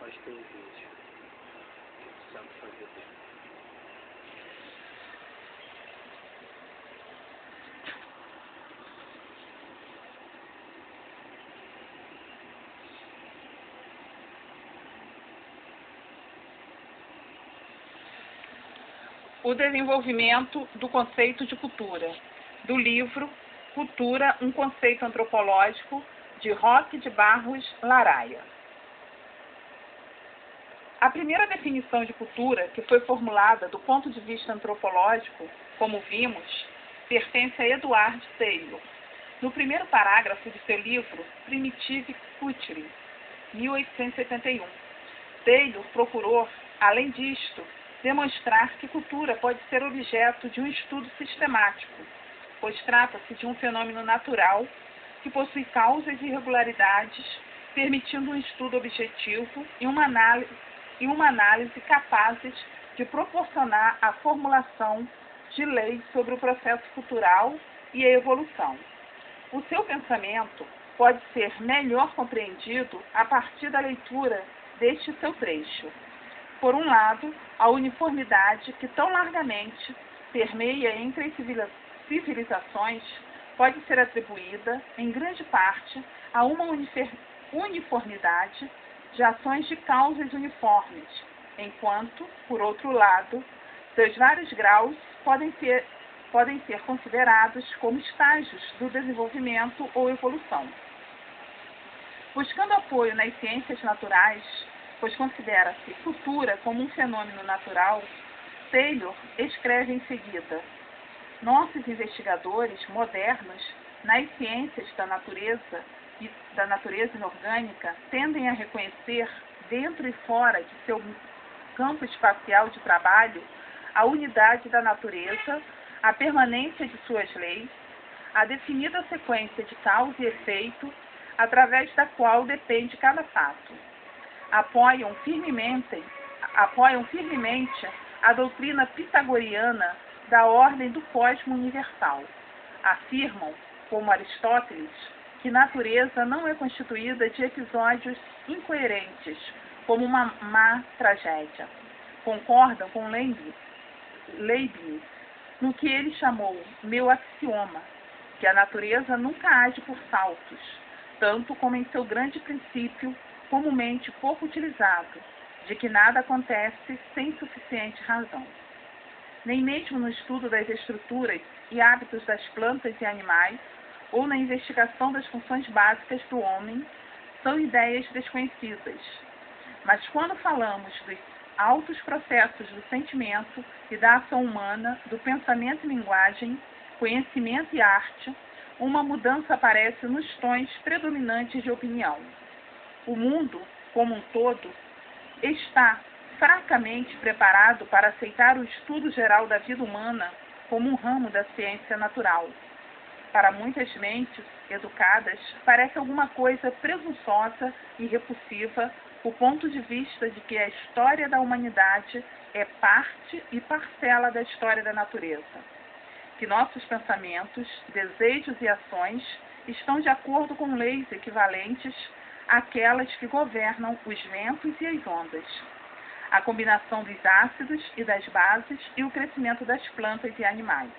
nós tem um vídeo que tu sabe fazer bem. O desenvolvimento do conceito de cultura, do livro Cultura, um conceito antropológico, de Roque de Barros Laraia. A primeira definição de cultura, que foi formulada do ponto de vista antropológico, como vimos, pertence a Edward Taylor, no primeiro parágrafo de seu livro Primitive Culture, 1871. Taylor procurou, além disto, demonstrar que cultura pode ser objeto de um estudo sistemático, pois trata-se de um fenômeno natural que possui causas e irregularidades, permitindo um estudo objetivo e uma análise capazes de proporcionar a formulação de leis sobre o processo cultural e a evolução. O seu pensamento pode ser melhor compreendido a partir da leitura deste seu trecho. Por um lado, a uniformidade que tão largamente permeia entre as civilizações pode ser atribuída, em grande parte, a uma uniformidade de ações de causas uniformes, enquanto, por outro lado, seus vários graus podem ser considerados como estágios do desenvolvimento ou evolução. Buscando apoio nas ciências naturais, pois considera-se cultura como um fenômeno natural, Taylor escreve em seguida: nossos investigadores modernos nas ciências da natureza inorgânica tendem a reconhecer, dentro e fora de seu campo espacial de trabalho, a unidade da natureza, a permanência de suas leis, a definida sequência de causa e efeito, através da qual depende cada fato. Apoiam firmemente a doutrina pitagoriana da ordem do cosmo universal. Afirmam, como Aristóteles, que natureza não é constituída de episódios incoerentes, como uma má tragédia. Concordam com Leibniz no que ele chamou meu axioma, que a natureza nunca age por saltos, tanto como em seu grande princípio, comumente pouco utilizado, de que nada acontece sem suficiente razão. Nem mesmo no estudo das estruturas e hábitos das plantas e animais, ou na investigação das funções básicas do homem, são ideias desconhecidas. Mas quando falamos dos altos processos do sentimento e da ação humana, do pensamento e linguagem, conhecimento e arte, uma mudança aparece nos tons predominantes de opinião. O mundo, como um todo, está fracamente preparado para aceitar o estudo geral da vida humana como um ramo da ciência natural. Para muitas mentes educadas, parece alguma coisa presunçosa e repulsiva o ponto de vista de que a história da humanidade é parte e parcela da história da natureza, que nossos pensamentos, desejos e ações estão de acordo com leis equivalentes àquelas que governam os ventos e as ondas, a combinação dos ácidos e das bases e o crescimento das plantas e animais.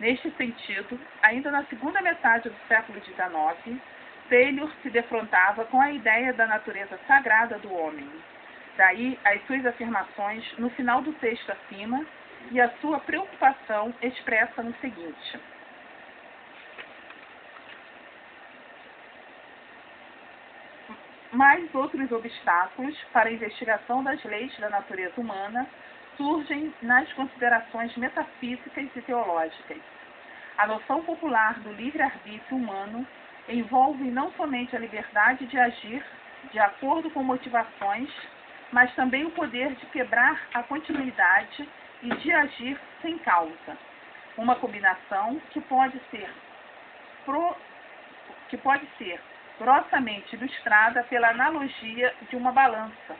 Neste sentido, ainda na segunda metade do século XIX, Taylor se defrontava com a ideia da natureza sagrada do homem. Daí as suas afirmações no final do texto acima e a sua preocupação expressa no seguinte: mais outros obstáculos para a investigação das leis da natureza humana surgem nas considerações metafísicas e teológicas. A noção popular do livre-arbítrio humano envolve não somente a liberdade de agir de acordo com motivações, mas também o poder de quebrar a continuidade e de agir sem causa. Uma combinação que pode ser grossamente ilustrada pela analogia de uma balança,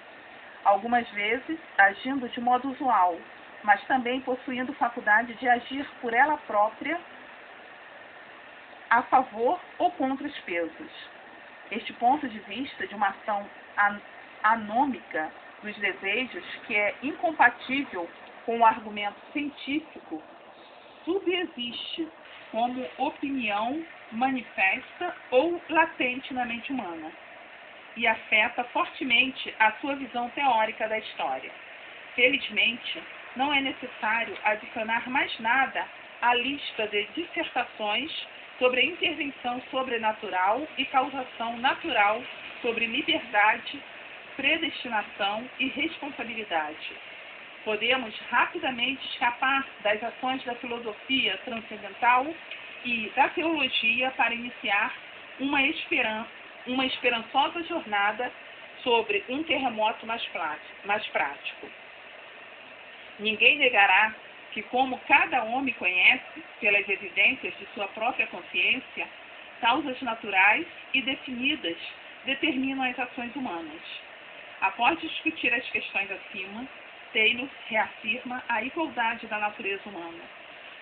algumas vezes agindo de modo usual, mas também possuindo faculdade de agir por ela própria a favor ou contra os pesos. Este ponto de vista de uma ação anômica dos desejos, que é incompatível com o argumento científico, subsiste como opinião manifesta ou latente na mente humana e afeta fortemente a sua visão teórica da história. Felizmente, não é necessário adicionar mais nada à lista de dissertações sobre a intervenção sobrenatural e causação natural, sobre liberdade, predestinação e responsabilidade. Podemos rapidamente escapar das ações da filosofia transcendental e da teologia para iniciar uma esperançosa jornada sobre um terremoto mais prático. Ninguém negará que, como cada homem conhece, pelas evidências de sua própria consciência, causas naturais e definidas determinam as ações humanas. Após discutir as questões acima, Taylor reafirma a igualdade da natureza humana,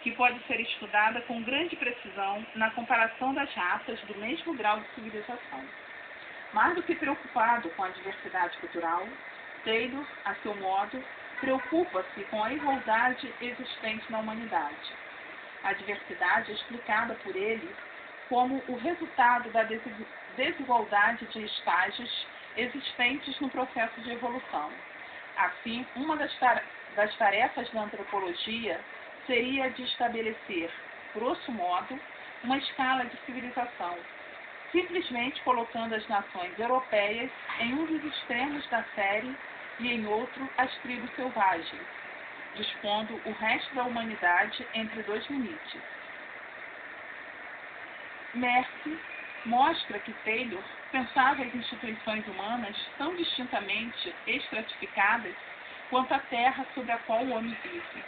que pode ser estudada com grande precisão na comparação das raças do mesmo grau de civilização. Mais do que preocupado com a diversidade cultural, Taylor, a seu modo, preocupa-se com a igualdade existente na humanidade. A diversidade é explicada por ele como o resultado da desigualdade de estágios existentes no processo de evolução. Assim, uma das tarefas da antropologia seria de estabelecer, grosso modo, uma escala de civilização, simplesmente colocando as nações europeias em um dos extremos da série e em outro as tribos selvagens, dispondo o resto da humanidade entre dois limites. Merck mostra que Taylor pensava as instituições humanas tão distintamente estratificadas quanto a terra sobre a qual o homem vive.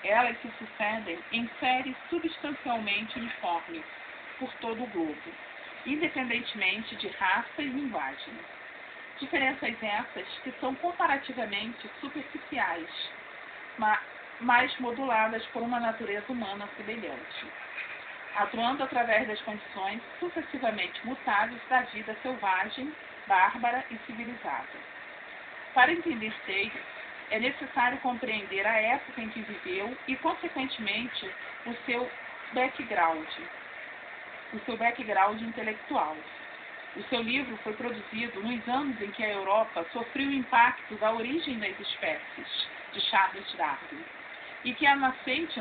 Elas se sucedem em séries substancialmente uniformes por todo o globo, independentemente de raça e linguagem. Diferenças essas que são comparativamente superficiais, mas moduladas por uma natureza humana semelhante, atuando através das condições sucessivamente mutáveis da vida selvagem, bárbara e civilizada. Para entender Taylor, é necessário compreender a época em que viveu e, consequentemente, o seu background intelectual. O seu livro foi produzido nos anos em que a Europa sofreu o impacto da origem das espécies, de Charles Darwin, e que a nascente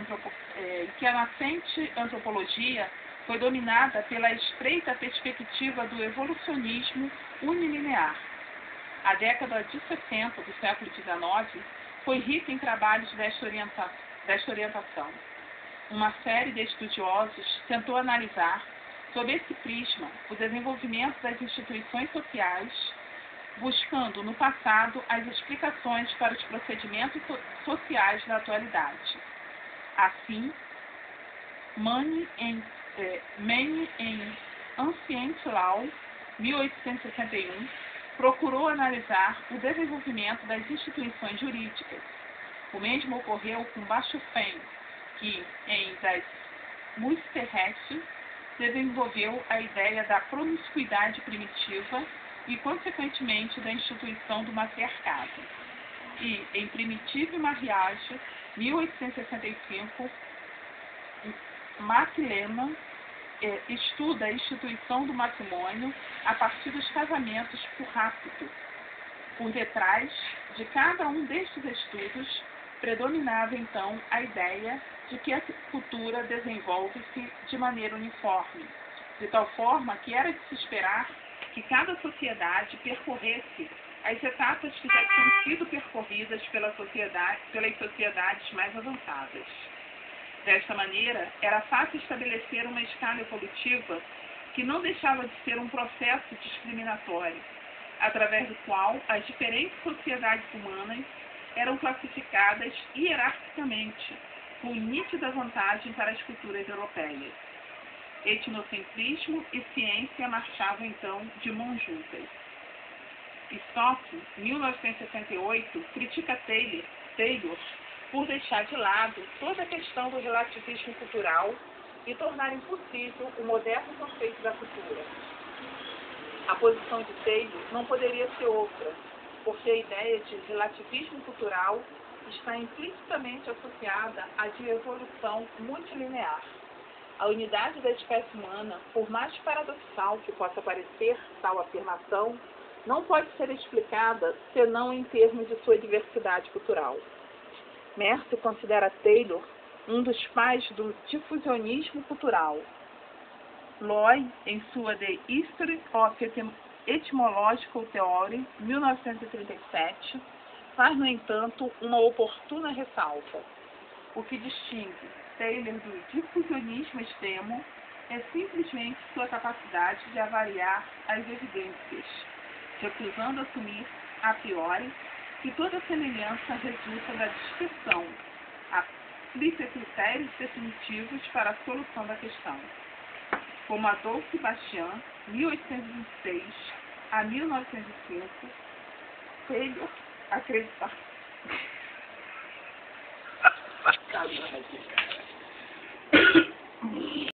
antropologia foi dominada pela estreita perspectiva do evolucionismo unilinear. A década de 60 do século XIX foi rica em trabalhos desta orientação. Uma série de estudiosos tentou analisar, sob esse prisma, o desenvolvimento das instituições sociais, buscando no passado as explicações para os procedimentos sociais da atualidade. Assim, Mann em Ancient Law, 1861, procurou analisar o desenvolvimento das instituições jurídicas. O mesmo ocorreu com Bachofen, que, em Das Musterrecht, desenvolveu a ideia da promiscuidade primitiva e, consequentemente, da instituição do matriarcado. E, em Primitive Mariage, 1865, Max Lehmann estuda a instituição do matrimônio a partir dos casamentos por rapto. Por detrás de cada um destes estudos, predominava então a ideia de que a cultura desenvolve-se de maneira uniforme, de tal forma que era de se esperar que cada sociedade percorresse as etapas que já tinham sido percorridas pelas sociedades mais avançadas. Desta maneira, era fácil estabelecer uma escala evolutiva que não deixava de ser um processo discriminatório, através do qual as diferentes sociedades humanas eram classificadas hierarquicamente, com nítida vantagem para as culturas europeias. Etnocentrismo e ciência marchavam então de mãos juntas. Stock, 1968, critica Taylor por deixar de lado toda a questão do relativismo cultural e tornar impossível o moderno conceito da cultura. A posição de Taylor não poderia ser outra, a ideia de relativismo cultural está implicitamente associada à de evolução multilinear. A unidade da espécie humana, por mais paradoxal que possa parecer tal afirmação, não pode ser explicada senão em termos de sua diversidade cultural. Merce considera Taylor um dos pais do difusionismo cultural. Loy, em sua The History of Etymological Theory, 1937, faz, no entanto, uma oportuna ressalva. O que distingue Taylor do difusionismo extremo é simplesmente sua capacidade de avaliar as evidências, recusando assumir, a priori, que toda semelhança resulta da dispersão, aplica critérios definitivos para a solução da questão. Como Adolphe Bastien, 1826 a 1905, Taylor acreditava.